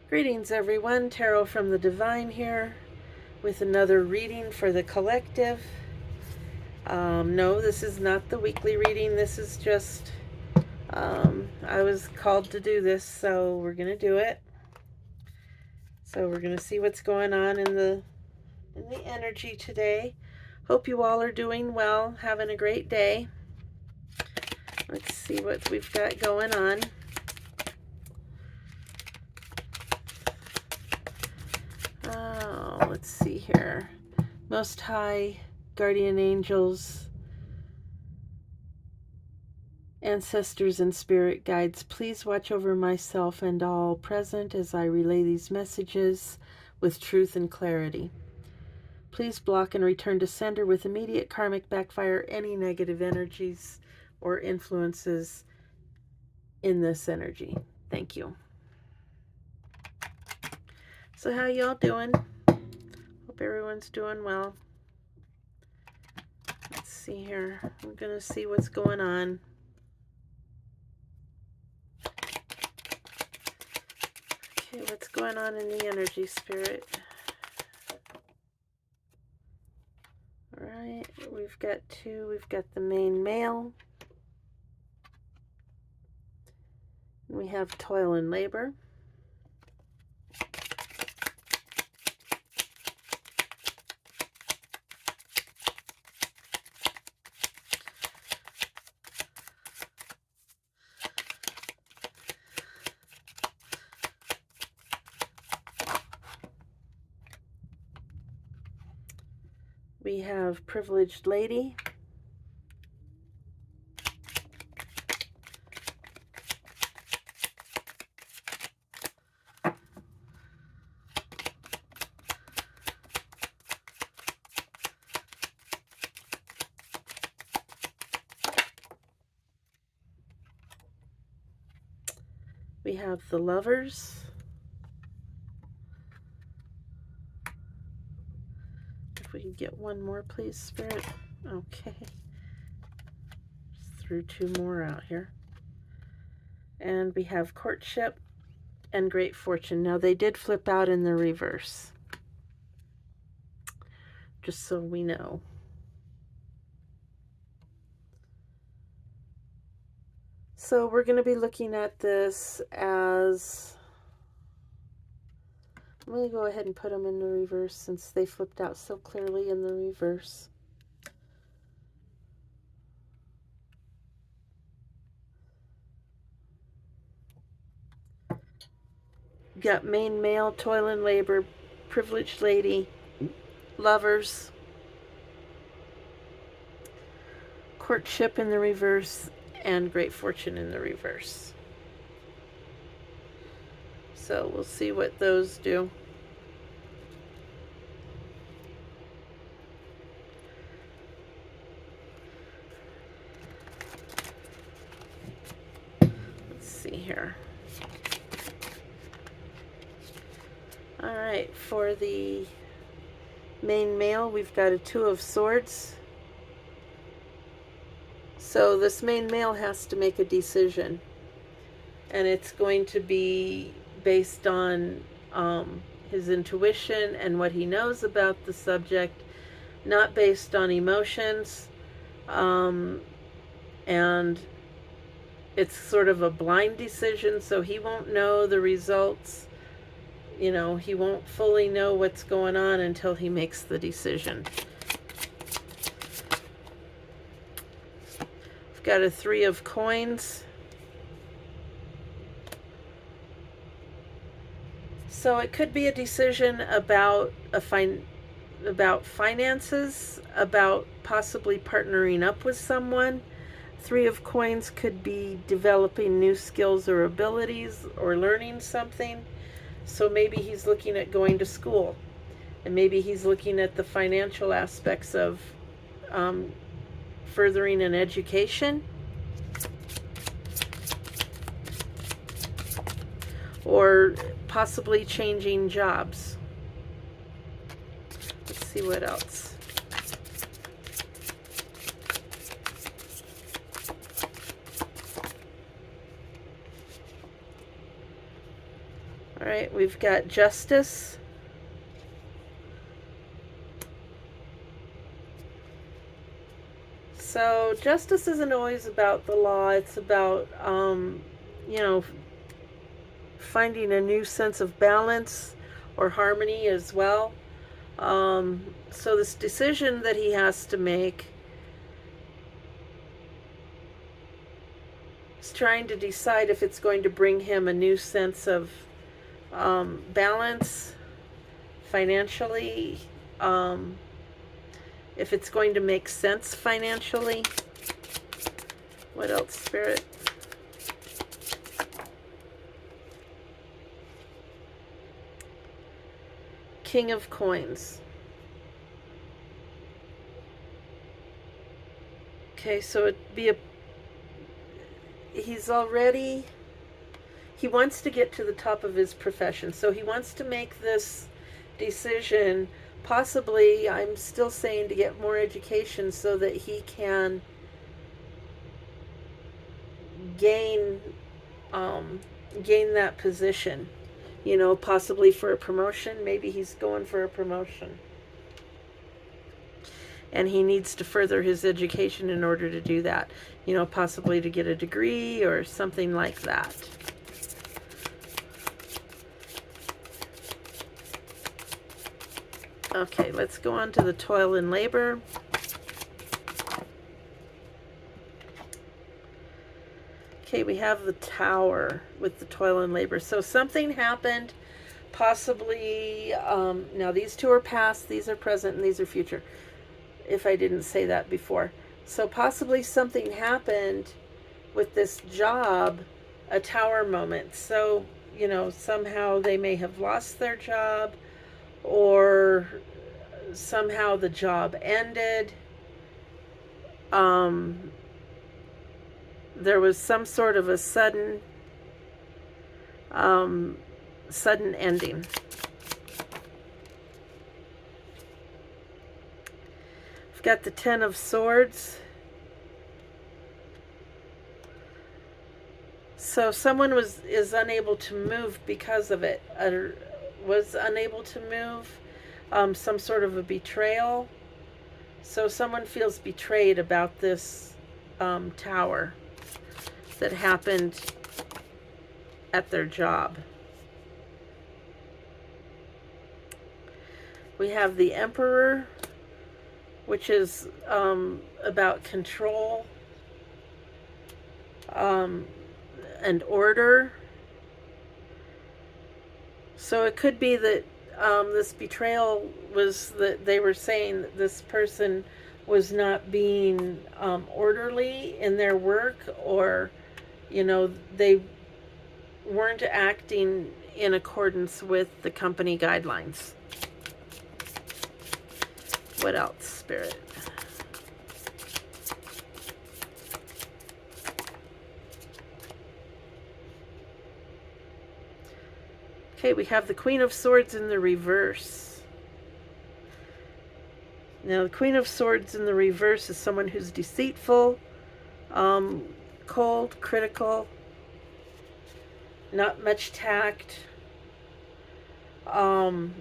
Greetings, everyone. Tarot from the Divine here with another reading for the collective. No, this is not the weekly reading. This is just, I was called to do this, so we're going to do it. So we're going to see what's going on in the energy today. Hope you all are doing well, having a great day. Let's see what we've got going on. Oh, let's see here. Most High, Guardian Angels, Ancestors and Spirit Guides, please watch over myself and all present as I relay these messages with truth and clarity. Please block and return to sender with immediate karmic backfire any negative energies or influences in this energy. Thank you. So how y'all doing? Hope everyone's doing well. Let's see here. I'm going to see what's going on. Okay, what's going on in the energy, Spirit? All right, we've got two. We've got the main male. We have toil and labor. We have privileged lady. We have the lovers. If we could get one more, please, Spirit. Okay. Just threw two more out here. And we have courtship and great fortune. Now, they did flip out in the reverse. Just so we know. So we're going to be looking at this as... I'm going to go ahead and put them in the reverse since they flipped out so clearly in the reverse. Got main male, toil and labor, privileged lady, lovers, courtship in the reverse, and great fortune in the reverse. So we'll see what those do. Let's see here. All right, for the main male, we've got a Two of Swords. So this main male has to make a decision, and it's going to be based on his intuition and what he knows about the subject, not based on emotions, and it's sort of a blind decision, so he won't know the results. You know, he won't fully know what's going on until he makes the decision. We've got a Three of Coins. So it could be a decision about about finances, about possibly partnering up with someone. Three of Coins could be developing new skills or abilities or learning something. So maybe he's looking at going to school, and maybe he's looking at the financial aspects of furthering an education, or possibly changing jobs. Let's see what else. right, we've got justice. So justice isn't always about the law. It's about, you know, finding a new sense of balance or harmony as well. So this decision that he has to make is trying to decide if it's going to bring him a new sense of balance financially, if it's going to make sense financially. What else, Spirit? King of Coins. Okay, so it'd be he wants to get to the top of his profession. So he wants to make this decision, possibly, I'm still saying, to get more education so that he can gain that position. You know, possibly for a promotion. Maybe he's going for a promotion. And he needs to further his education in order to do that. You know, possibly to get a degree or something like that. Okay, let's go on to the toil and labor. Okay, we have the Tower with the toil and labor. So something happened, possibly, now these two are past, these are present, and these are future, if I didn't say that before. So possibly something happened with this job, a tower moment. So, you know, somehow they may have lost their job, or somehow the job ended. There was some sort of a sudden ending. We've got the Ten of Swords. So someone is unable to move because of it, or was unable to move. Some sort of a betrayal. So someone feels betrayed about this tower that happened at their job. We have the Emperor, which is about control and order. So it could be that this betrayal was that they were saying that this person was not being orderly in their work, or, you know, they weren't acting in accordance with the company guidelines. What else, Spirit? Okay, we have the Queen of Swords in the reverse. Now, the Queen of Swords in the reverse is someone who's deceitful, cold, critical, not much tact. You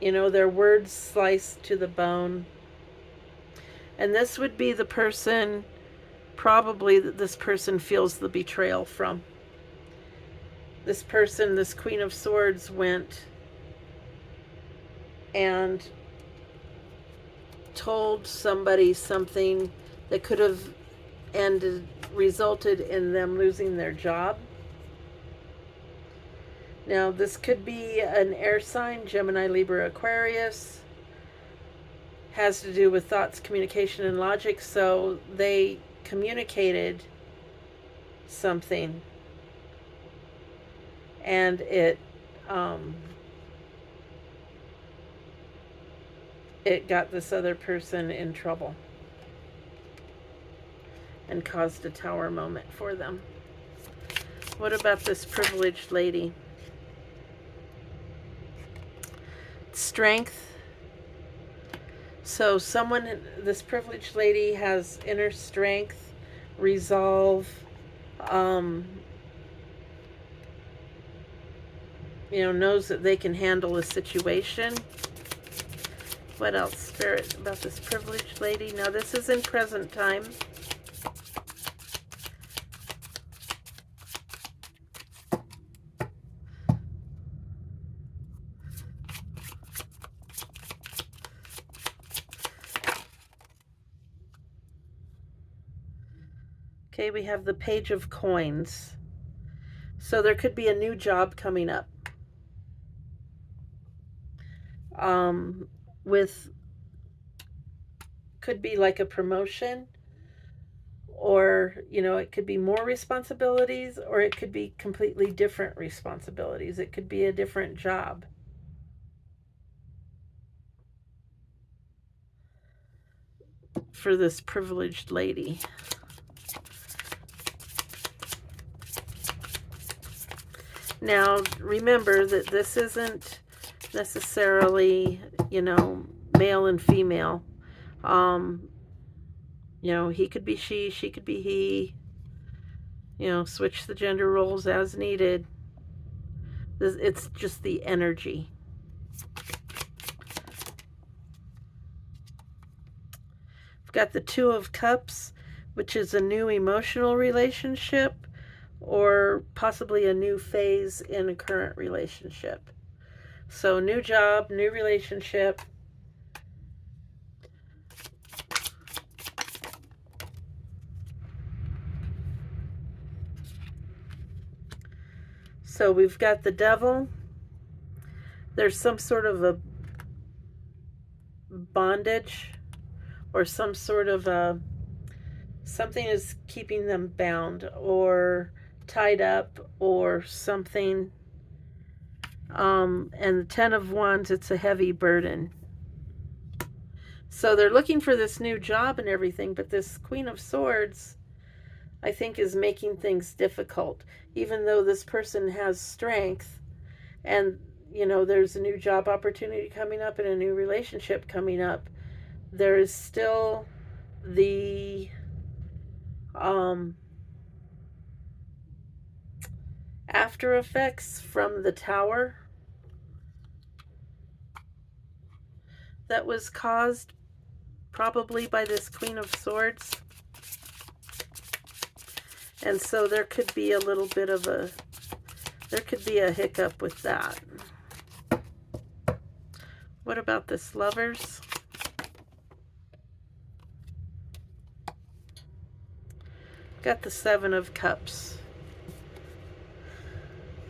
know, their words sliced to the bone. And this would be the person, probably, that this person feels the betrayal from. This person, this Queen of Swords, went and told somebody something that could have resulted in them losing their job. Now, this could be an air sign, Gemini, Libra, Aquarius. Has to do with thoughts, communication, and logic. So they communicated something, and it got this other person in trouble and caused a tower moment for them. What about this privileged lady? Strength. So this privileged lady has inner strength, resolve, knows that they can handle a situation. What else, Spirit, about this privileged lady? Now, this is in present time. Okay, we have the Page of Coins. So there could be a new job coming up. Could be like a promotion, or, it could be more responsibilities, or it could be completely different responsibilities. It could be a different job. For this privileged lady. Now, remember that this isn't necessarily, male and female. He could be she could be he. Switch the gender roles as needed. It's just the energy. We've got the Two of Cups, which is a new emotional relationship, or possibly a new phase in a current relationship. So new job, new relationship. So we've got the Devil. There's some sort of a bondage, or some sort of something is keeping them bound or tied up or something. And the Ten of Wands, it's a heavy burden. So they're looking for this new job and everything, but this Queen of Swords, I think, is making things difficult. Even though this person has strength, and, there's a new job opportunity coming up and a new relationship coming up, there is still the after effects from the Tower that was caused probably by this Queen of Swords. And so there could be a little bit of a hiccup with that. What about this Lovers? Got the Seven of Cups.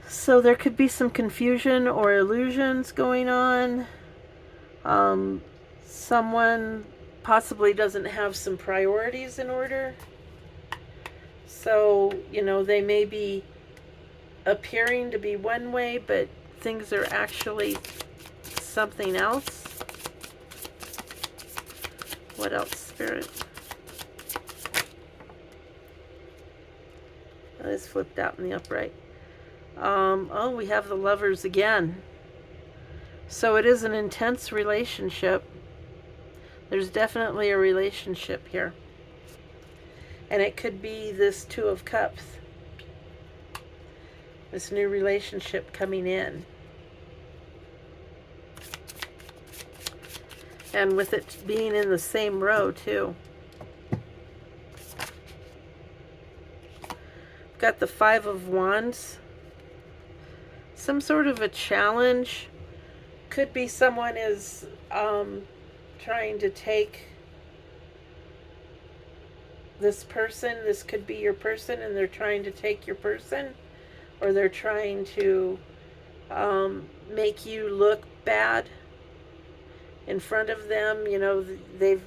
So there could be some confusion or illusions going on. Someone possibly doesn't have some priorities in order. So, they may be appearing to be one way, but things are actually something else. What else, Spirit? That is flipped out in the upright. We have the Lovers again. So it is an intense relationship. There's definitely a relationship here. And it could be this Two of Cups. This new relationship coming in. And with it being in the same row, too. Got the Five of Wands. Some sort of a challenge. Could be someone is trying to take this person. This could be your person, and they're trying to take your person, or they're trying to make you look bad in front of them. They've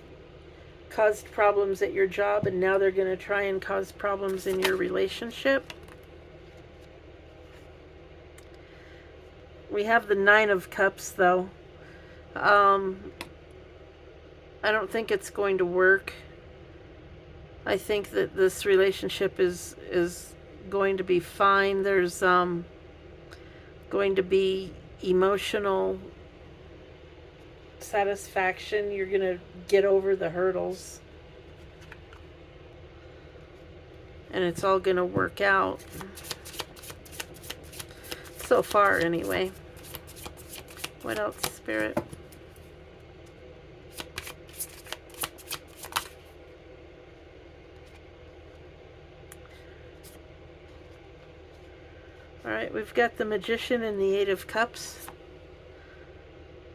caused problems at your job, and now they're going to try and cause problems in your relationship. We have the Nine of Cups, though. I don't think it's going to work. I think that this relationship is going to be fine. There's going to be emotional satisfaction. You're going to get over the hurdles. And it's all going to work out. so far anyway. What else, Spirit? Alright, we've got the Magician and the Eight of Cups.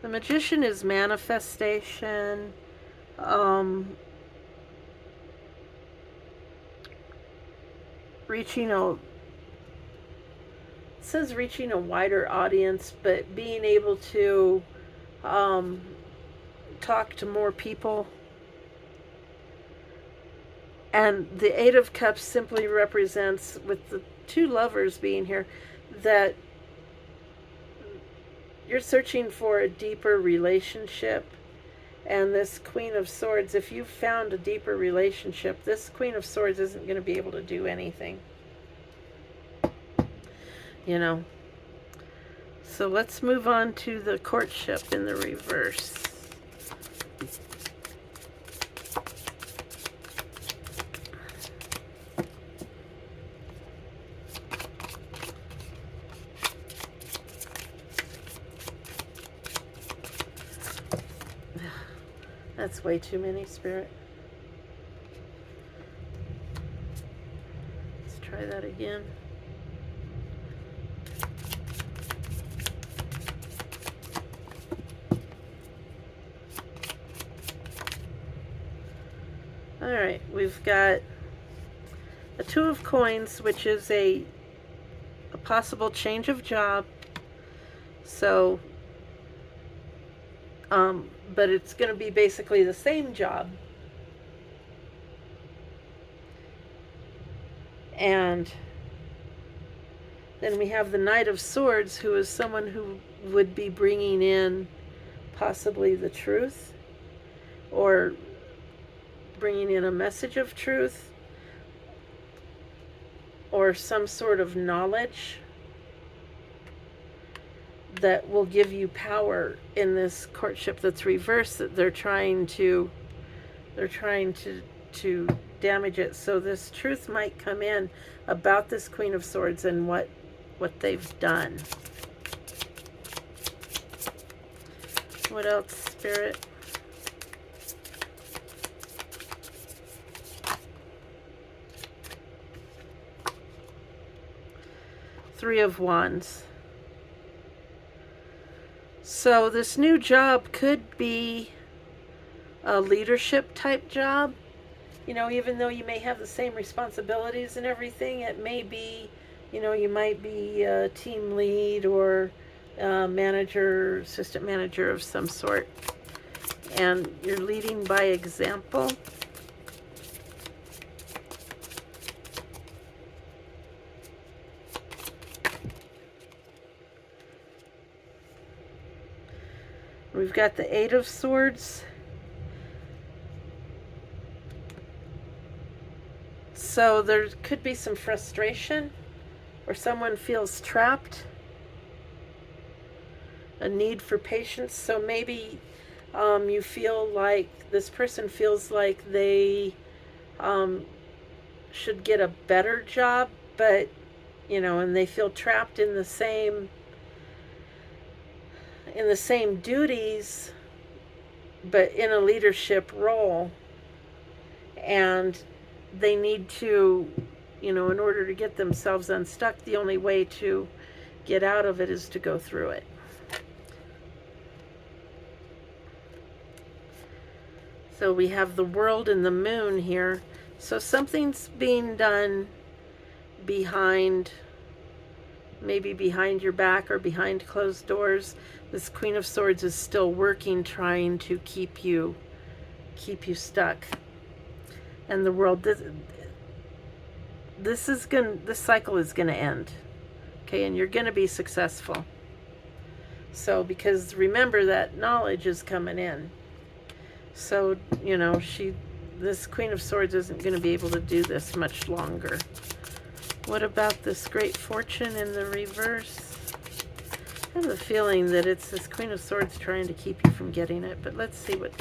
The Magician is manifestation, reaching a, it says reaching a wider audience, but being able to talk to more people. And the Eight of Cups simply represents, with the two lovers being here, that you're searching for a deeper relationship. And this Queen of Swords, if you've found a deeper relationship, this Queen of Swords isn't going to be able to do anything. You know. So let's move on to the courtship in the reverse. That's way too many, Spirit. Let's try that again. Alright, we've got a Two of Coins, which is a possible change of job. So, but it's going to be basically the same job. And then we have the Knight of Swords, who is someone who would be bringing in possibly the truth, or bringing in a message of truth, or some sort of knowledge that will give you power in this courtship that's reversed, that they're trying to damage it. So this truth might come in about this Queen of Swords and what they've done. What else, Spirit? Three of Wands. So this new job could be a leadership type job. You know, even though you may have the same responsibilities and everything, it may be, you know, you might be a team lead or manager, assistant manager of some sort. And you're leading by example. We've got the Eight of Swords. So there could be some frustration, or someone feels trapped. A need for patience. So maybe you feel like this person feels like they should get a better job, but, you know, and they feel trapped in the same duties, but in a leadership role. And they need to, you know, in order to get themselves unstuck, the only way to get out of it is to go through it. So we have the World and the Moon here. So something's being done behind, maybe behind your back or behind closed doors. This Queen of Swords is still working, trying to keep you stuck. And the World, this cycle is gonna end. Okay, and you're gonna be successful. So, because remember that knowledge is coming in. So, you know, this Queen of Swords isn't gonna be able to do this much longer. What about this Great Fortune in the reverse? I have a feeling that it's this Queen of Swords trying to keep you from getting it, but let's see what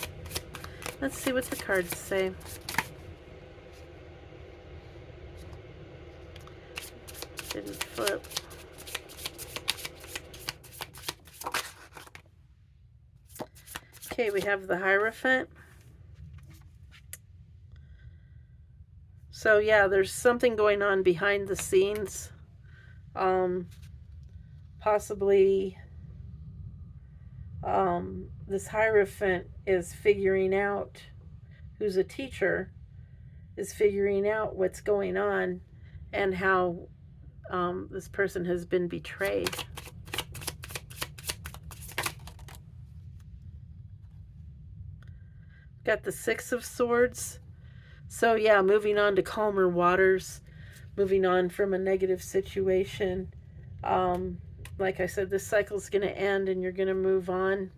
the cards say. Didn't flip. Okay, we have the Hierophant. So yeah, there's something going on behind the scenes. Possibly this Hierophant is figuring out, who's a teacher, is figuring out what's going on and how this person has been betrayed. Got the Six of Swords. So yeah, moving on to calmer waters, moving on from a negative situation. Like I said, this cycle is going to end and you're going to move on.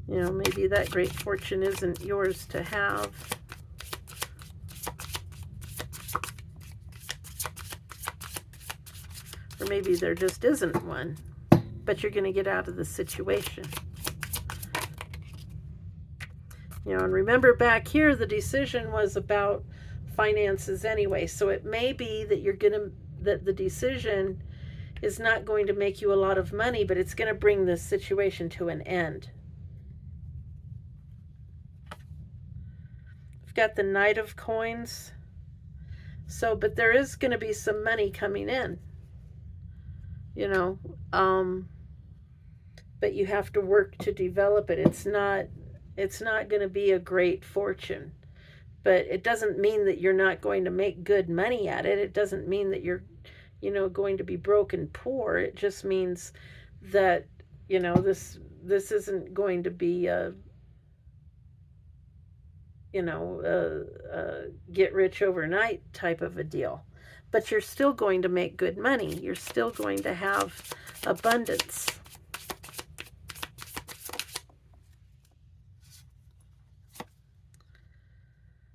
You know, maybe that great fortune isn't yours to have. Or maybe there just isn't one, but you're going to get out of the situation. You know, and remember back here, the decision was about finances anyway. So it may be that that the decision is not going to make you a lot of money, but it's going to bring this situation to an end. We've got the Knight of Coins. So, but there is going to be some money coming in, you know, but you have to work to develop it. It's not going to be a great fortune, but it doesn't mean that you're not going to make good money at it. It doesn't mean that you're, you know, going to be broke and poor. It just means that, you know, this isn't going to be a, you know, get rich overnight type of a deal. But you're still going to make good money. You're still going to have abundance.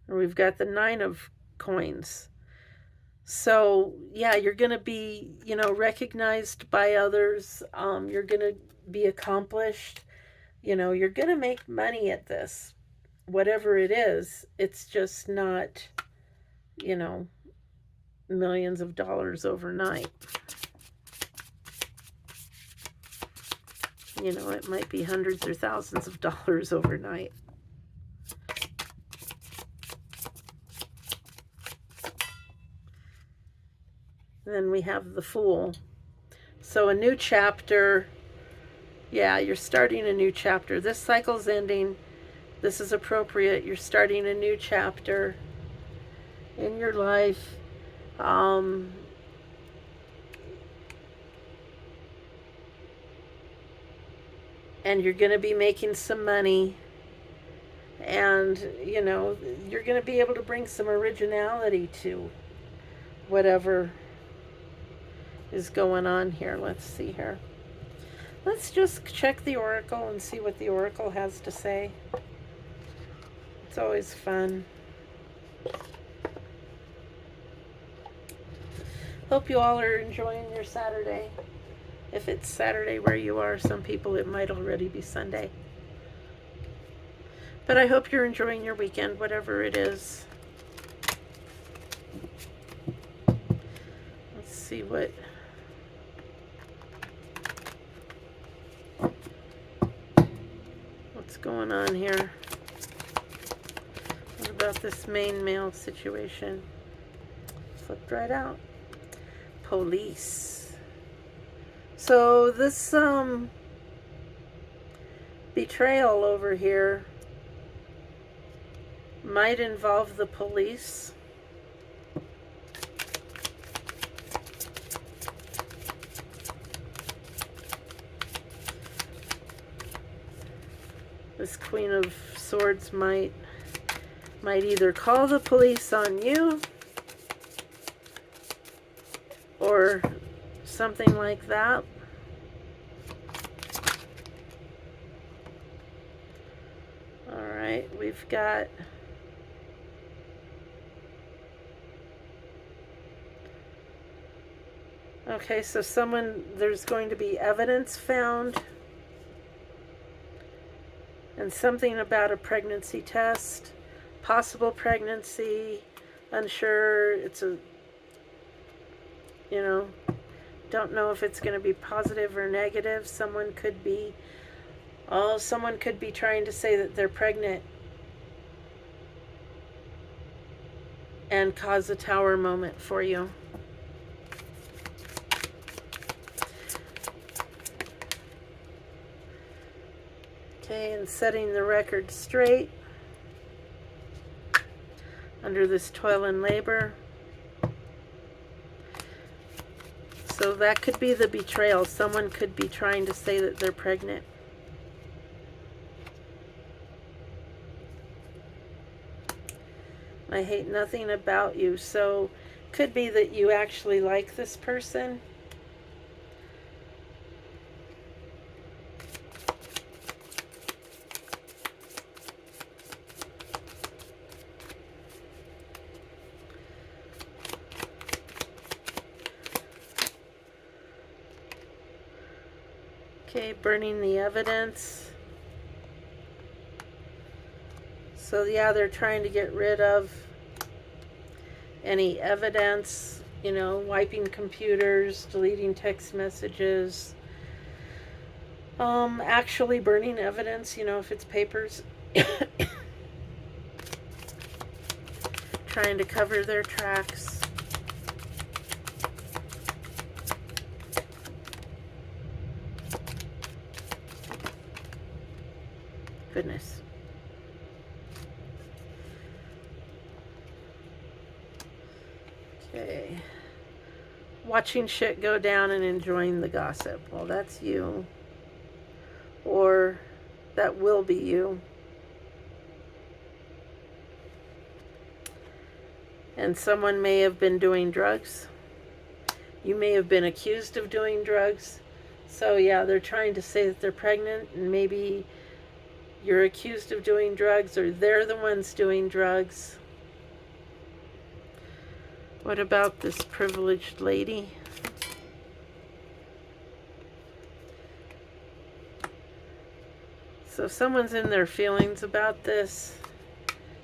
And we've got the Nine of Coins. So, yeah, you're going to be, you know, recognized by others. You're going to be accomplished. You know, you're going to make money at this. Whatever it is, it's just not, you know, millions of dollars overnight. You know, it might be hundreds or thousands of dollars overnight. Then we have the Fool. So a new chapter. Yeah, you're starting a new chapter. This cycle's ending. This is appropriate. You're starting a new chapter in your life. And you're going to be making some money. And, you know, you're going to be able to bring some originality to whatever is going on here. Let's see here. Let's just check the oracle and see what the oracle has to say. It's always fun. Hope you all are enjoying your Saturday. If it's Saturday where you are, some people it might already be Sunday. But I hope you're enjoying your weekend, whatever it is. Let's see what's going on here. What about this main male situation? Flipped right out. Police. So this betrayal over here might involve the police. This Queen of Swords might either call the police on you or something like that. All right, we've got okay, so there's going to be evidence found and something about a pregnancy test, possible pregnancy, unsure. It's a, you know, don't know if it's going to be positive or negative. Someone could be trying to say that they're pregnant and cause a tower moment for you. Okay, and setting the record straight under this toil and labor. So that could be the betrayal. Someone could be trying to say that they're pregnant. I hate nothing about you. So could be that you actually like this person. Okay, burning the evidence. So yeah, they're trying to get rid of any evidence, you know, wiping computers, deleting text messages, actually burning evidence, you know, if it's papers. Trying to cover their tracks. Goodness. Okay. Watching shit go down and enjoying the gossip. Well, that's you. Or that will be you. And someone may have been doing drugs. You may have been accused of doing drugs. So yeah, they're trying to say that they're pregnant, and maybe you're accused of doing drugs, or they're the ones doing drugs. What about this privileged lady? So someone's in their feelings about this.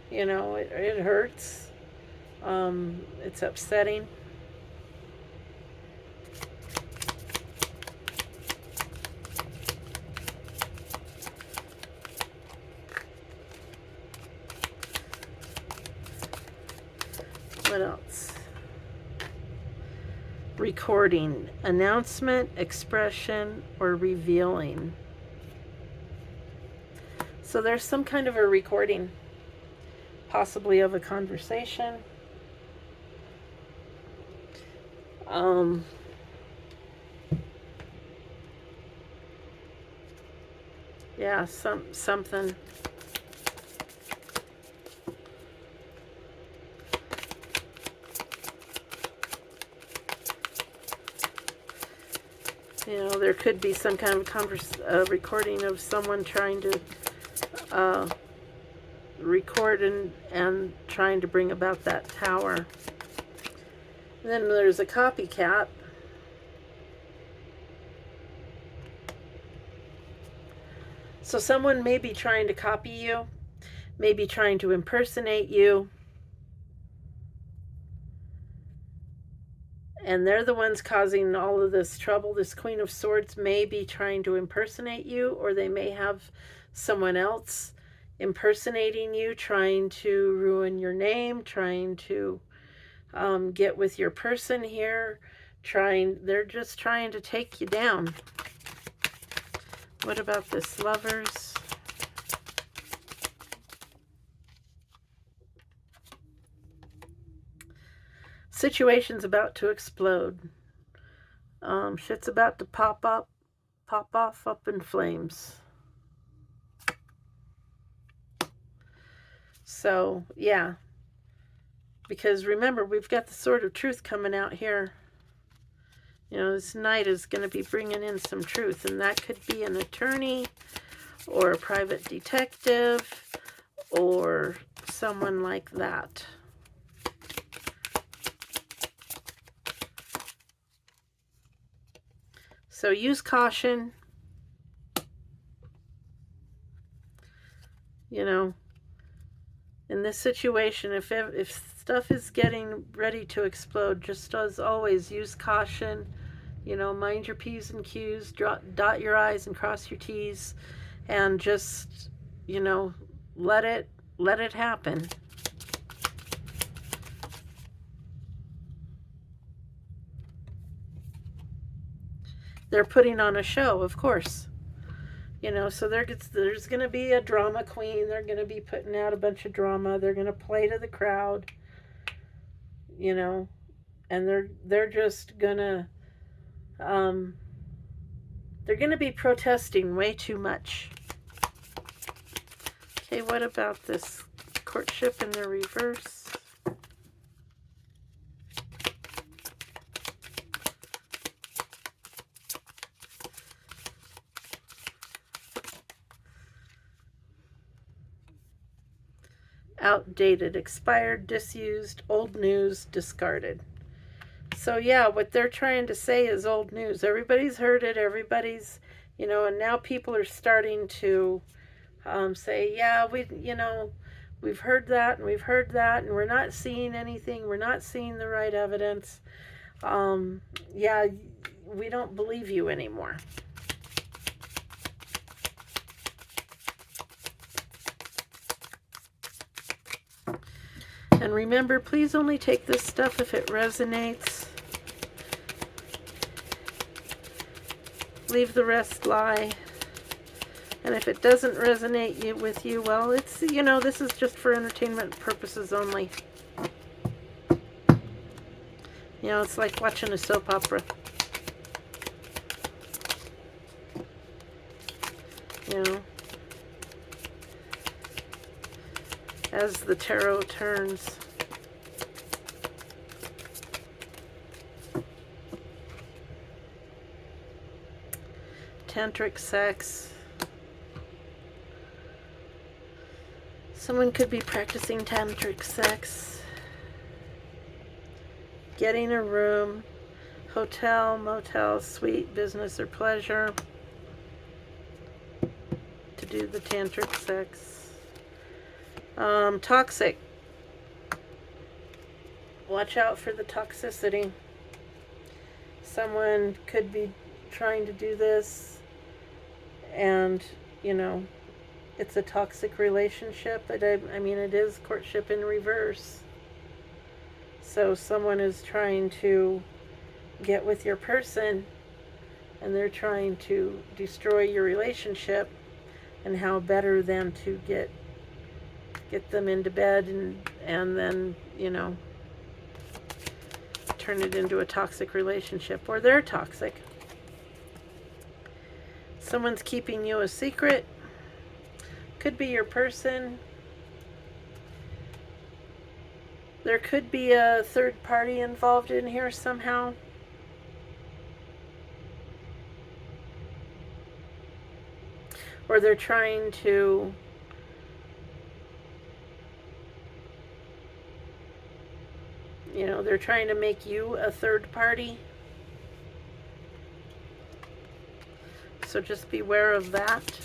You know, it hurts. It's upsetting. What else? Recording, announcement, expression, or revealing. So there's some kind of a recording, possibly of a conversation. Yeah, something. You know, there could be some kind of recording of someone trying to record and trying to bring about that tower. And then there's a copycat. So someone may be trying to copy you, maybe trying to impersonate you. And they're the ones causing all of this trouble. This Queen of Swords may be trying to impersonate you, or they may have someone else impersonating you, trying to ruin your name, trying to get with your person here. They're just trying to take you down. What about this Lovers? Situation's about to explode. Shit's about to pop off up in flames. So, yeah. Because remember, we've got the Sword of Truth coming out here. You know, this Knight is going to be bringing in some truth. And that could be an attorney, or a private detective, or someone like that. So use caution. You know, In this situation, if stuff is getting ready to explode, just as always, use caution. You know, mind your P's and Q's, dot your I's and cross your T's, and just, you know, let it happen. They're putting on a show, of course. You know, so there's going to be a drama queen. They're going to be putting out a bunch of drama. They're going to play to the crowd, you know, and they're just going to they're going to be protesting way too much. Okay, what about this courtship in the reverse? Outdated, expired, disused, old news, discarded. So yeah, what they're trying to say is old news. Everybody's heard it. Everybody's, you know, and now people are starting to say, yeah, we've heard that and we've heard that, and we're not seeing anything. We're not seeing the right evidence. Yeah, we don't believe you anymore. And remember, please only take this stuff if it resonates. Leave the rest lie. And if it doesn't resonate with you, well, it's, you know, this is just for entertainment purposes only. You know, it's like watching a soap opera. You know, as the tarot turns. Tantric sex. Someone could be practicing tantric sex. Getting a room, hotel, motel, suite, business, or pleasure to do the tantric sex. Toxic. Watch out for the toxicity. Someone could be trying to do this and, you know, it's a toxic relationship. But I mean, it is courtship in reverse. So someone is trying to get with your person and they're trying to destroy your relationship, and how better than to get them into bed and then, you know, turn it into a toxic relationship, or they're toxic. Someone's keeping you a secret. Could be your person. There could be a third party involved in here somehow. Or they're trying to they're trying to make you a third party. So just beware of that.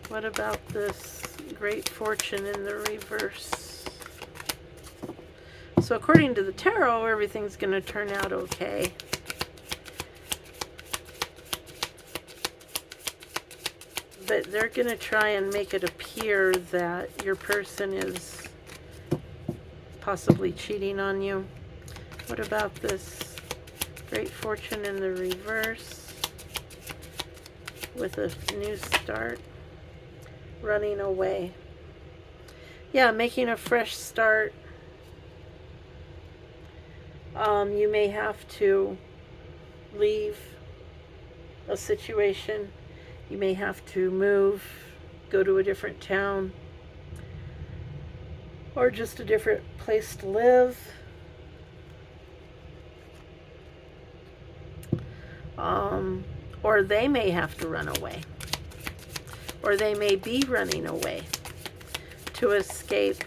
What about this great fortune in the reverse? So according to the tarot, everything's going to turn out okay. But they're going to try and make it appear that your person is possibly cheating on you. What about this great fortune in the reverse with a new start? Running away. Yeah, making a fresh start. You may have to leave a situation. You may have to move, go to a different town, or just a different place to live. Or they may have to run away. Or they may be running away to escape.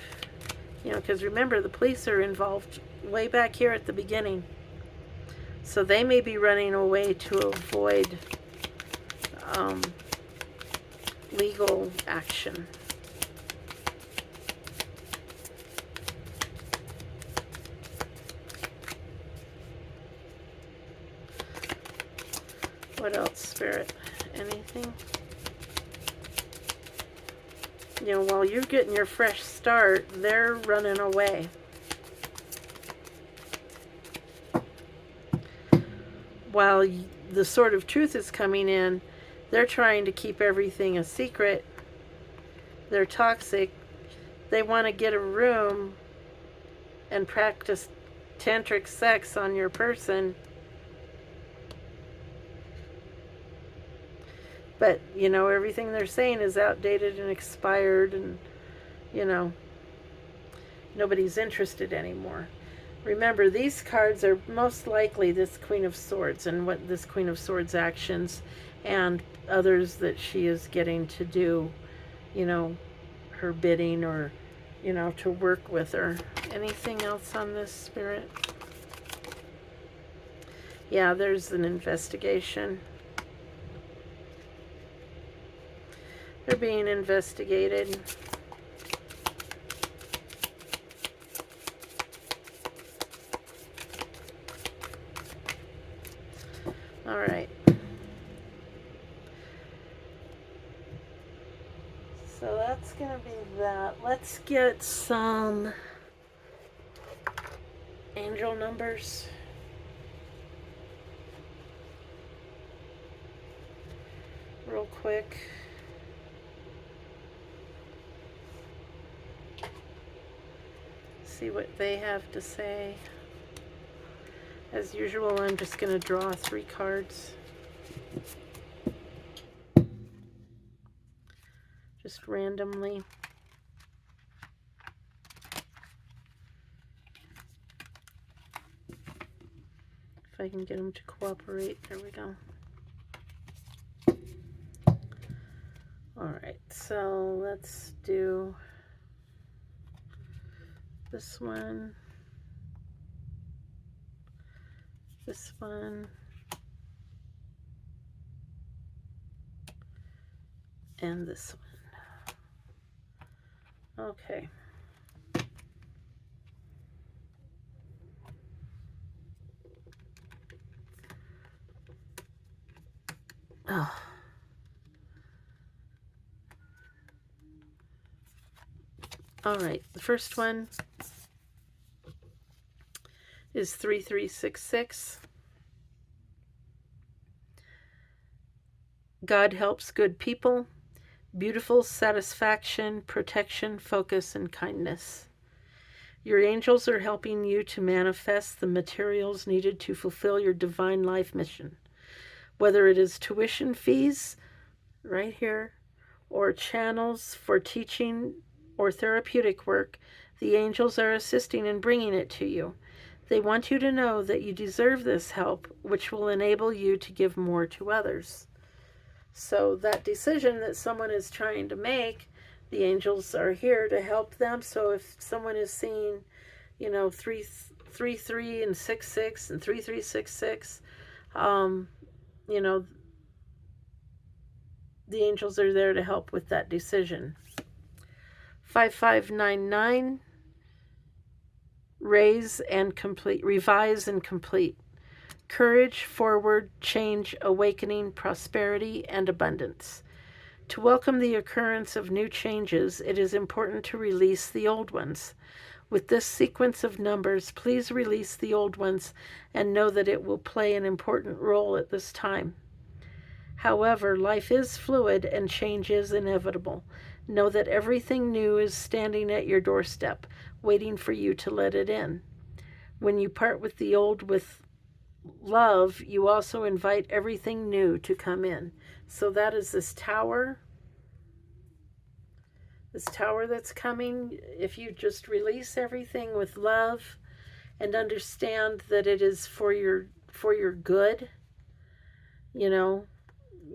You know, because remember, the police are involved way back here at the beginning. So they may be running away to avoid legal action. What else, Spirit? Anything? You know, while you're getting your fresh start, they're running away. While the sword of truth is coming in, they're trying to keep everything a secret. They're toxic. They want to get a room and practice tantric sex on your person. But, you know, everything they're saying is outdated and expired, and, you know, nobody's interested anymore. Remember, these cards are most likely this Queen of Swords and what this Queen of Swords actions and others that she is getting to do, you know, her bidding, or, you know, to work with her. Anything else on this, Spirit? Yeah, there's an investigation. They're being investigated. All right. So that's going to be that. Let's get some angel numbers. Real quick. See what they have to say. As usual, I'm just going to draw 3 cards. Just randomly. If I can get them to cooperate. There we go. Alright, so let's do this one. This one. And this one. Okay. Oh. All right, the first one is 3366. God helps good people. Beautiful satisfaction, protection, focus, and kindness. Your angels are helping you to manifest the materials needed to fulfill your divine life mission. Whether it is tuition fees, right here, or channels for teaching or therapeutic work, the angels are assisting in bringing it to you. They want you to know that you deserve this help, which will enable you to give more to others. So that decision that someone is trying to make, the angels are here to help them. So if someone is seeing, you know, 333 and 66 and 3366, you know, the angels are there to help with that decision. 5599, revise and complete. Courage, forward, change, awakening, prosperity, and abundance. To welcome the occurrence of new changes, it is important to release the old ones. With this sequence of numbers, please release the old ones and know that it will play an important role at this time. However, life is fluid and change is inevitable. Know that everything new is standing at your doorstep, waiting for you to let it in. When you part with the old with love, you also invite everything new to come in. So that is this tower. This tower that's coming. If you just release everything with love and understand that it is for your good, you know,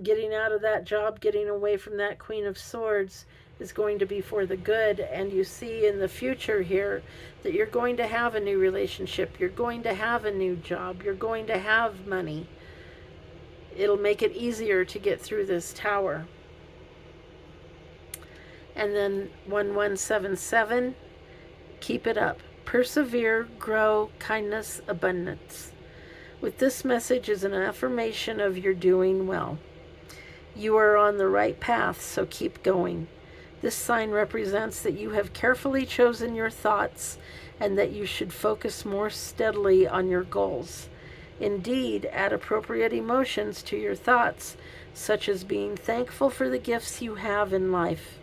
getting out of that job, getting away from that Queen of Swords is going to be for the good. And you see in the future here that you're going to have a new relationship. You're going to have a new job. You're going to have money. It'll make it easier to get through this tower. And then 1177, keep it up. Persevere, grow, kindness, abundance. with this message is an affirmation of your doing well. You are on the right path, so keep going. This sign represents that you have carefully chosen your thoughts and that you should focus more steadily on your goals. Indeed, add appropriate emotions to your thoughts, such as being thankful for the gifts you have in life.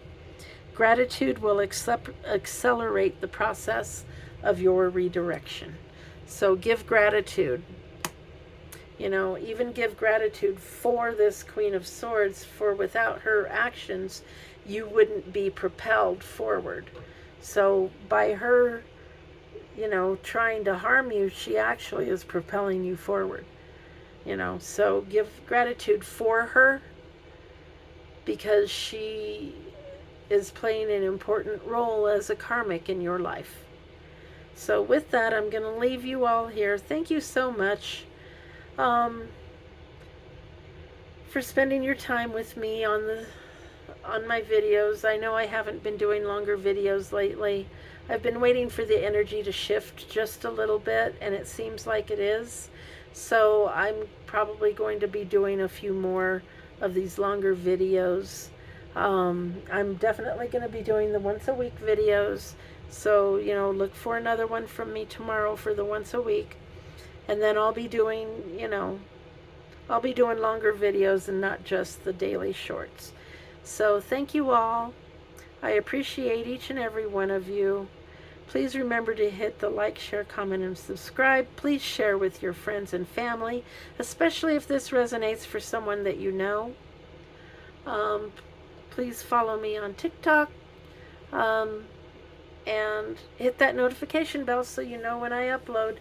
Gratitude will accelerate the process of your redirection. So give gratitude. You know, even give gratitude for this Queen of Swords, for without her actions, you wouldn't be propelled forward. So by her, you know, trying to harm you, she actually is propelling you forward. You know, so give gratitude for her, because she is playing an important role as a karmic in your life. So with that, I'm going to leave you all here. Thank you so much for spending your time with me on my videos. I know I haven't been doing longer videos lately. I've been waiting for the energy to shift just a little bit, and it seems like it is. So I'm probably going to be doing a few more of these longer videos. I'm definitely going to be doing the once a week videos. So, you know, look for another one from me tomorrow for the once a week. And then I'll be doing, you know, I'll be doing longer videos and not just the daily shorts. So thank you all. I appreciate each and every one of you. Please remember to hit the like, share, comment, and subscribe. Please share with your friends and family, especially if this resonates for someone that you know. Please follow me on TikTok. And hit that notification bell so you know when I upload.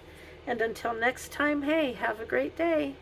And until next time, hey, have a great day.